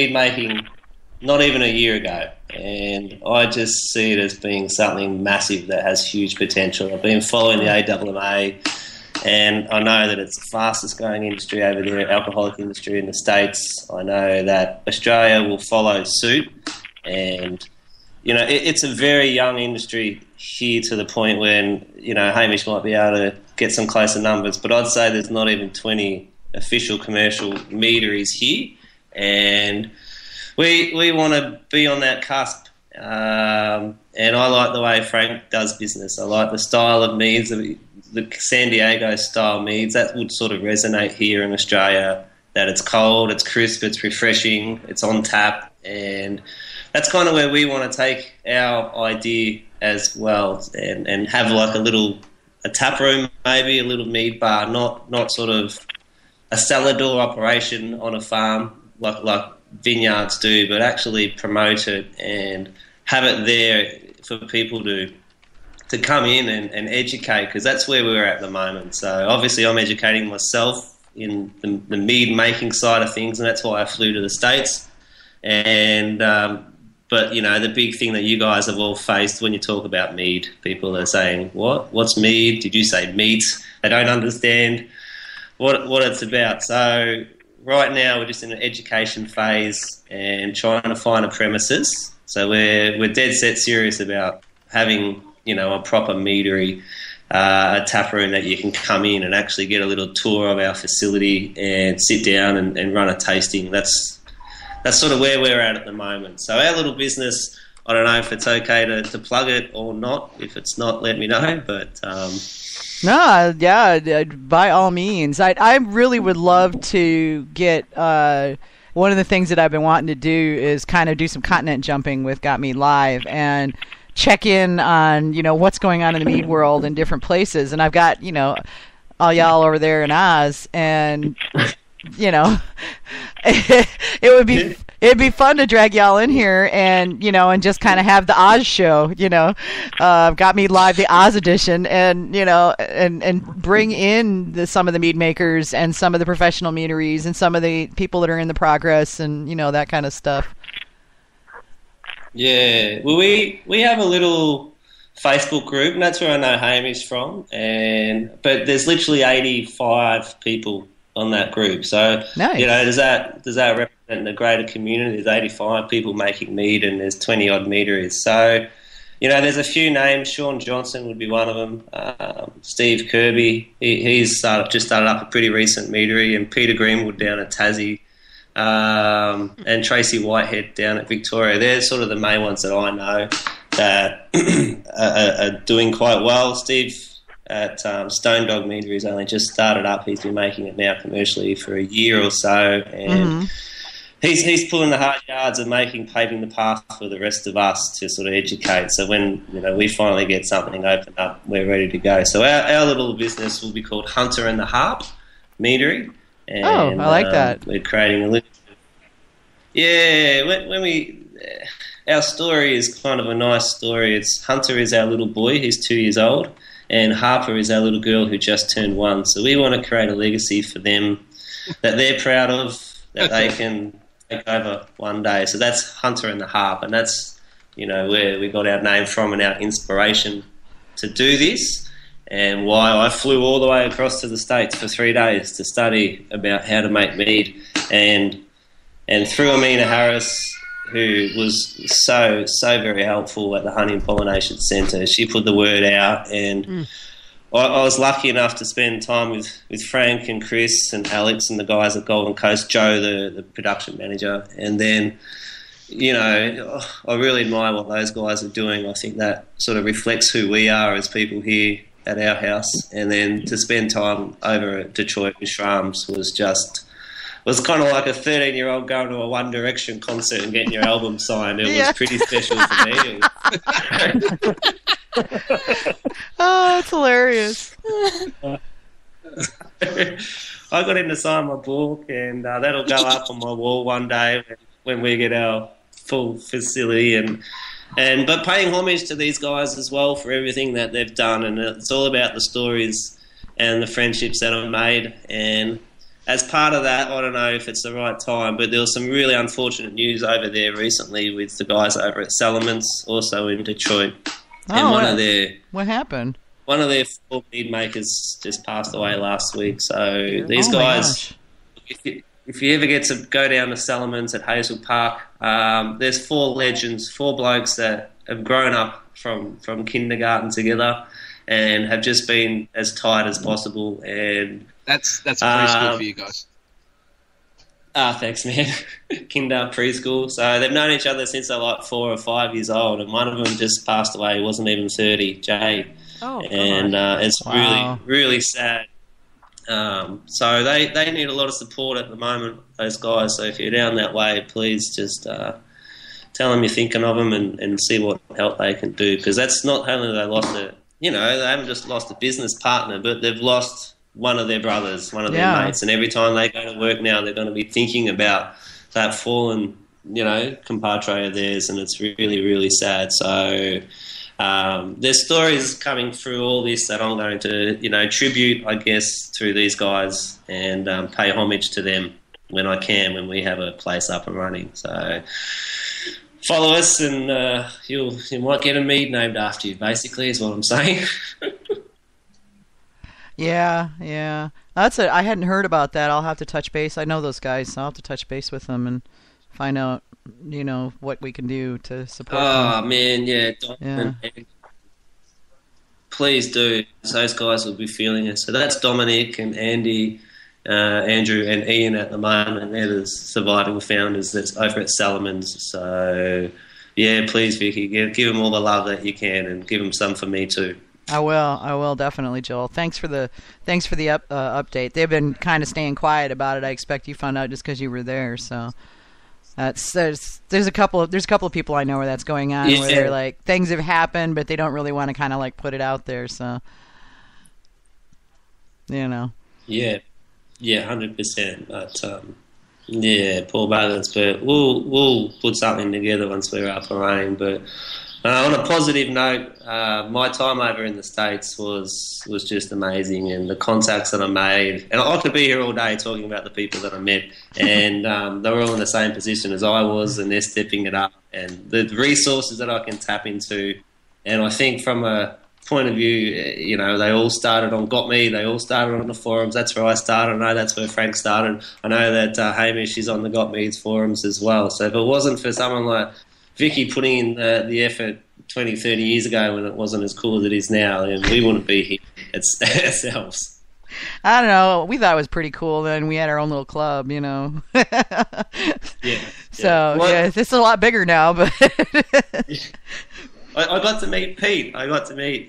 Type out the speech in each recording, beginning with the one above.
making not even a year ago, and I just see it as being something massive that has huge potential. I've been following the AWMA, and I know that it's the fastest growing industry over there, alcoholic industry in the States. I know that Australia will follow suit, and it's a very young industry here to the point when Hamish might be able to get some closer numbers, but I'd say there's not even 20 official commercial meaderies here, and we want to be on that cusp. And I like the way Frank does business. I like the style of meads, the San Diego style meads. That would sort of resonate here in Australia, that it's cold, it's crisp, it's refreshing, it's on tap, and that's kind of where we want to take our idea as well, and have like a tap room, maybe a little mead bar, not sort of a cellar door operation on a farm like vineyards do, but actually promote it and have it there for people to come in and educate, because that's where we're at the moment. So obviously I'm educating myself in the mead making side of things, and that's why I flew to the States. And but the big thing that you guys have all faced when you talk about mead, people are saying, what's mead? Did you say meats? They don't understand what it's about. So right now we're just in an education phase and trying to find a premises. So we're dead set serious about having a proper meadery, a tap room that you can come in and actually get a little tour of our facility and sit down and run a tasting. That's sort of where we're at the moment. So our little business, I don't know if it's okay to plug it or not. If it's not, let me know. But no, yeah, by all means. I really would love to get. One of the things that I've been wanting to do is kind of do some continent jumping with Got Me Live and check in on what's going on in the mead world in different places. And I've got all y'all over there in Oz, and it'd be fun to drag y'all in here and and just kind of have the Oz show, Got Me Live, the Oz edition, and and bring in some of the mead makers and some of the professional meaderies and some of the people that are in the progress and that kind of stuff. Yeah, well, we have a little Facebook group, and that's where I know Hamish from, but there's literally 85 people on that group. So nice. Does that represent the greater community? There's 85 people making mead, and there's 20 odd meaderies. So there's a few names. Sean Johnson would be one of them. Steve Kirby, he's just started up a pretty recent meadery, and Peter Greenwood down at Tassie, and Tracy Whitehead down at Victoria. They're sort of the main ones that I know that are doing quite well. Steve at Stone Dog Meadery has only just started up. He's been making it now commercially for a year or so, and he's pulling the hard yards and paving the path for the rest of us to sort of educate. So when we finally get something opened up, we're ready to go. So our little business will be called Hunter and the Harp Meadery. And, I like that. We're creating a little. Yeah, our story is kind of a nice story. It's Hunter is our little boy, he's 2 years old, and Harper is our little girl who just turned 1. So we want to create a legacy for them that they're proud of, that they can take over one day. So that's Hunter and the Harp, and that's where we got our name from and our inspiration to do this, and why I flew all the way across to the States for 3 days to study about how to make mead, and through Amina Harris, who was so very helpful at the Honey and Pollination Centre. She put the word out, and I was lucky enough to spend time with Frank and Chris and Alex and the guys at Golden Coast, Joe, the production manager. And then, I really admire what those guys are doing. I think that sort of reflects who we are as people here at our house. And then to spend time over at Detroit with Shrams was kind of like a 13-year-old going to a One Direction concert and getting your album signed. It was pretty special for me. Oh, that's hilarious. I got him to sign my book, and that'll go up on my wall one day when we get our full facility. But paying homage to these guys as well for everything that they've done, and it's all about the stories and the friendships that I've made. And as part of that, I don't know if it's the right time, but there was some really unfortunate news over there recently with the guys over at Salamans, also in Detroit. And what happened? One of their 4 mead makers just passed away last week. So these guys, if you ever get to go down to Salamans at Hazel Park, there's 4 legends, 4 blokes that have grown up from kindergarten together and have just been as tight as possible. And that's preschool for you guys. Thanks, man. Kinder preschool. So they've known each other since they're like 4 or 5 years old, and one of them just passed away. He wasn't even 30, Jay. Oh, and it's really, really sad. So they need a lot of support at the moment, those guys. So if you're down that way, please just tell them you're thinking of them and see what help they can do. Because that's not only they lost they haven't just lost a business partner, but they've lost one of their brothers, one of their mates. And every time they go to work now, they're going to be thinking about that fallen, compadre of theirs, and it's really, really sad. So there's stories coming through all this that I'm going to, tribute, I guess, through these guys and pay homage to them when I can, when we have a place up and running. So follow us and you might get a mead named after you, basically, is what I'm saying. Yeah. I hadn't heard about that. I'll have to touch base. I know those guys, so I'll have to touch base with them and find out, what we can do to support them. Oh, man, yeah. Please do. Those guys will be feeling it. So that's Dominic and Andy, Andrew and Ian at the moment. They're the surviving founders that's over at Salamans. So, yeah, please, Vicky, give them all the love that you can and give them some for me too. I will definitely, Joel. Thanks for the update. They've been kind of staying quiet about it. I expect you found out just because you were there. So there's a couple of people I know where that's going on, where they're like, things have happened, but they don't really want to kind of like put it out there. So Yeah, 100%. But poor buggers. But we'll put something together once we're up and running. But on a positive note, my time over in the States was just amazing, and the contacts that I made. And I could be here all day talking about the people that I met, and they were all in the same position as I was, and they're stepping it up, and the resources that I can tap into. And I think from a point of view, they all started on Got Me, they all started on the forums. That's where I started. I know that's where Frank started. I know that Hamish is on the Got Me's forums as well. So if it wasn't for someone like Vicky putting in the effort 20, 30 years ago when it wasn't as cool as it is now, and we wouldn't be here ourselves. I don't know. We thought it was pretty cool then. We had our own little club, Yeah. So, this is a lot bigger now, but... I got to meet Pete. I got to meet,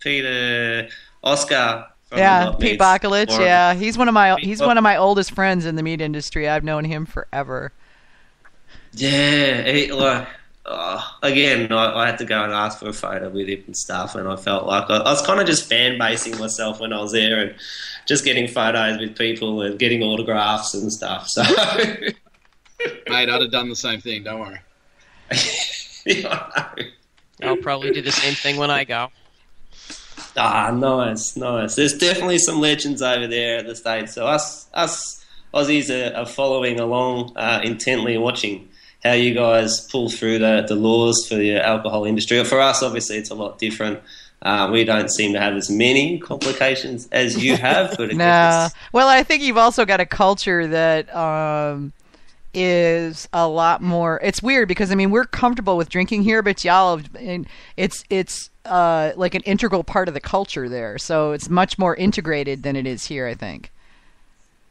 Peter Oscar. Pete Bakulich. Yeah, he's one of my oldest friends in the meat industry. I've known him forever. Yeah, again, I had to go and ask for a photo with him and stuff, and I felt like I was kind of just fan-basing myself when I was there and just getting photos with people and getting autographs and stuff. So, mate, I'd have done the same thing, don't worry. Yeah, I know. I'll probably do the same thing when I go. Nice. There's definitely some legends over there at the States. So us Aussies are following along intently, watching how you guys pull through the laws for the alcohol industry. For us, obviously, it's a lot different. We don't seem to have as many complications as you have. But well, I think you've also got a culture that is a lot more. It's weird because we're comfortable with drinking here, but y'all, it's like an integral part of the culture there. So it's much more integrated than it is here, I think.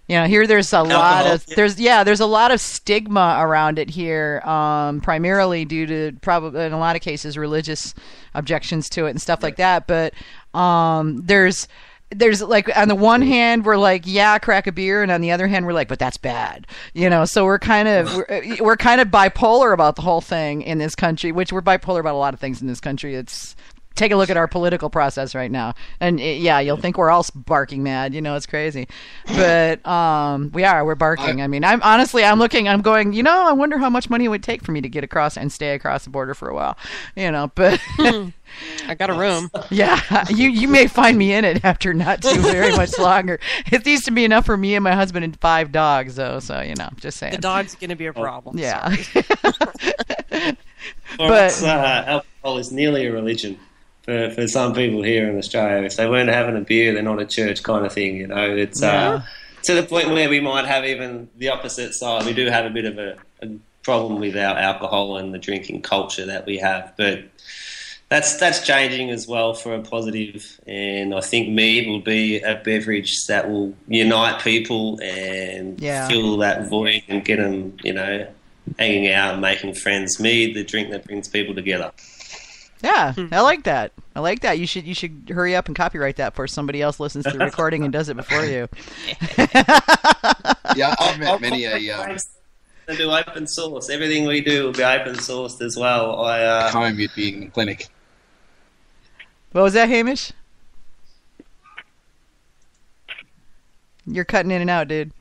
Here there's a lot of stigma around it here, primarily due to probably in a lot of cases religious objections to it and stuff like that. But there's like on the one hand we're like, yeah, crack a beer, and on the other hand we're like, but that's bad. So we're kind of bipolar about the whole thing in this country, which we're bipolar about a lot of things in this country. It's take a look at our political process right now, and you'll think we're all barking mad. It's crazy, but we're barking. I mean, I'm looking, I'm going, I wonder how much money it would take for me to get across and stay across the border for a while, but I got a room. Yeah, you may find me in it after not too very much longer. It needs to be enough for me and my husband and 5 dogs, though. So just saying. The dog's gonna be a problem. Yeah. But alcohol is nearly a religion for some people here in Australia. If they weren't having a beer, they're not a church kind of thing. It's to the point where we might have even the opposite side. We do have a bit of a problem with our alcohol and the drinking culture that we have, but that's changing as well for a positive, and I think mead will be a beverage that will unite people and fill that void and get them, hanging out and making friends. Mead, the drink that brings people together. Yeah, I like that. You should hurry up and copyright that before somebody else listens to the recording and does it before you. Yeah, I've met many And do open source. Everything we do will be open sourced as well. Home, you'd be in the clinic. What was that, Hamish? You're cutting in and out, dude.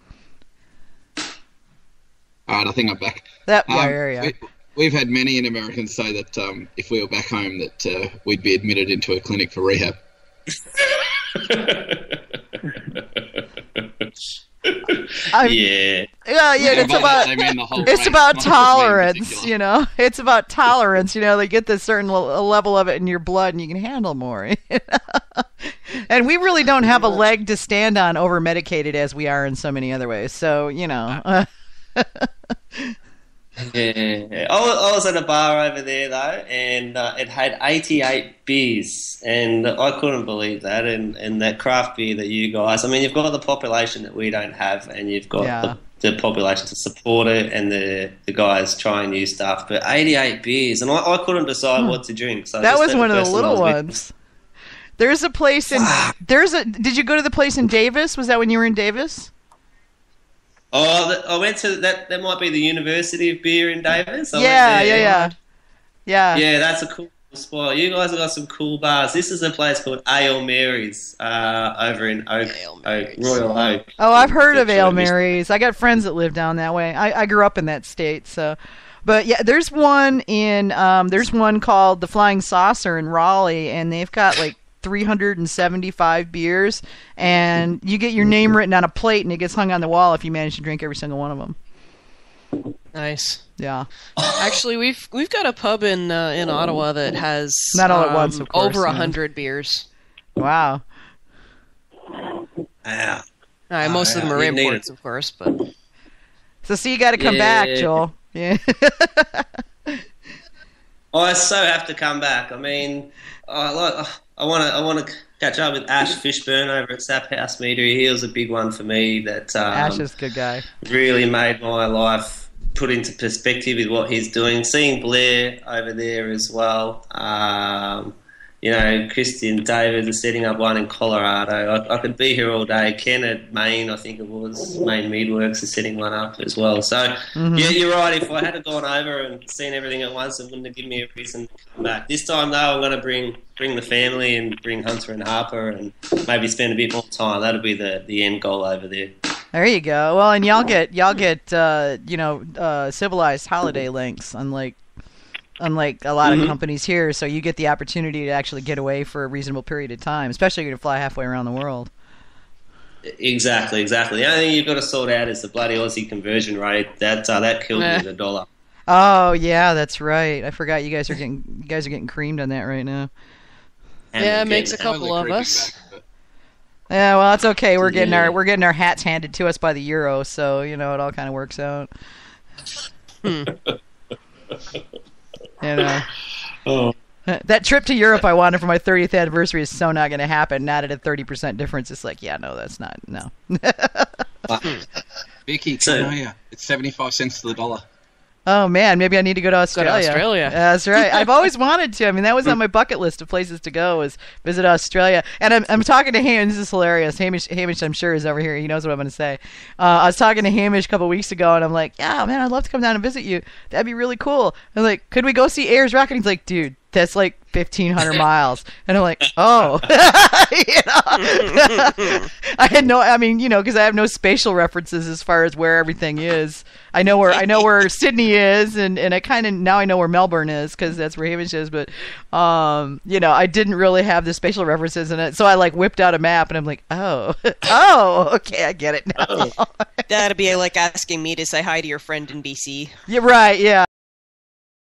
All right, I think I'm back. We've had many in Americans say that if we were back home, that we'd be admitted into a clinic for rehab. It's about tolerance, It's about tolerance, They get this certain level of it in your blood, and you can handle more. And we really don't have a leg to stand on over medicated as we are in so many other ways. So, Yeah. I was at a bar over there though, and it had 88 beers, and I couldn't believe that. And that craft beer that you guys, you've got the population that we don't have, and you've got the population to support it, and the guys trying new stuff. But 88 beers, and I couldn't decide what to drink. So that was one of the little ones. There's a place in. Did you go to the place in Davis? Was that when you were in Davis? Oh, I went to that. That might be the University of Beer in Davis. Yeah. Yeah, that's a cool spot. You guys have got some cool bars. This is a place called Ale Mary's over in Royal Oak. Oh, I've heard of Ale Mary's. I got friends that live down that way. I grew up in that state, so. But yeah, there's one called the Flying Saucer in Raleigh, and they've got 375 beers, and you get your name written on a plate, and it gets hung on the wall if you manage to drink every single one of them. Nice. Yeah. Actually, we've got a pub in Ottawa that has not all at once, of course, over 100 beers. Wow. Most of them are imports, of course, but. So you got to come back, Joel. Yeah. I so have to come back. I want to catch up with Ash Fishburne over at Sap House Meadery. He was a big one for me. That Ash is a good guy. Really made my life put into perspective with what he's doing. Seeing Blair over there as well. Christian David is setting up one in Colorado. I could be here all day. Ken at Maine, I think it was, Maine Meadworks is setting one up as well. So, yeah, you're right. If I had gone over and seen everything at once, it wouldn't have given me a reason to come back. This time, though, I'm going to bring the family and bring Hunter and Harper and maybe spend a bit more time. That'll be the end goal over there. There you go. Well, and y'all get civilized holiday links, unlike a lot of companies here, so you get the opportunity to actually get away for a reasonable period of time, especially if you're going to fly halfway around the world. Exactly. The only thing you've got to sort out is the bloody Aussie conversion rate. That killed me the dollar. Oh yeah, that's right. I forgot you guys are getting creamed on that right now. Yeah, it makes a couple of us. Yeah, well, it's okay. We're getting our hats handed to us by the euro, so it all kind of works out. That trip to Europe I wanted for my 30th anniversary is so not going to happen. Not at a 30% difference. It's that's not. No. Vicky, it's 75 cents to the dollar. Oh man, maybe I need to go to Australia. That's right. I've always wanted to. That was on my bucket list of places to go, was visit Australia. And I'm talking to Hamish. This is hilarious. Hamish, I'm sure, is over here. He knows what I'm going to say. I was talking to Hamish a couple weeks ago, and I'm like, yeah, man, I'd love to come down and visit you. That'd be really cool. I'm like, could we go see Ayers Rock? And he's like, dude, that's like 1,500 miles. And I'm like, oh. I had no, I mean, because I have no spatial references as far as where everything is. I know where Sydney is, and now I know where Melbourne is, because that's where Hamish is, but, I didn't really have the spatial references in it. So I like whipped out a map, and I'm like, oh, okay, I get it now. That'd be like asking me to say hi to your friend in BC. Yeah, right, yeah.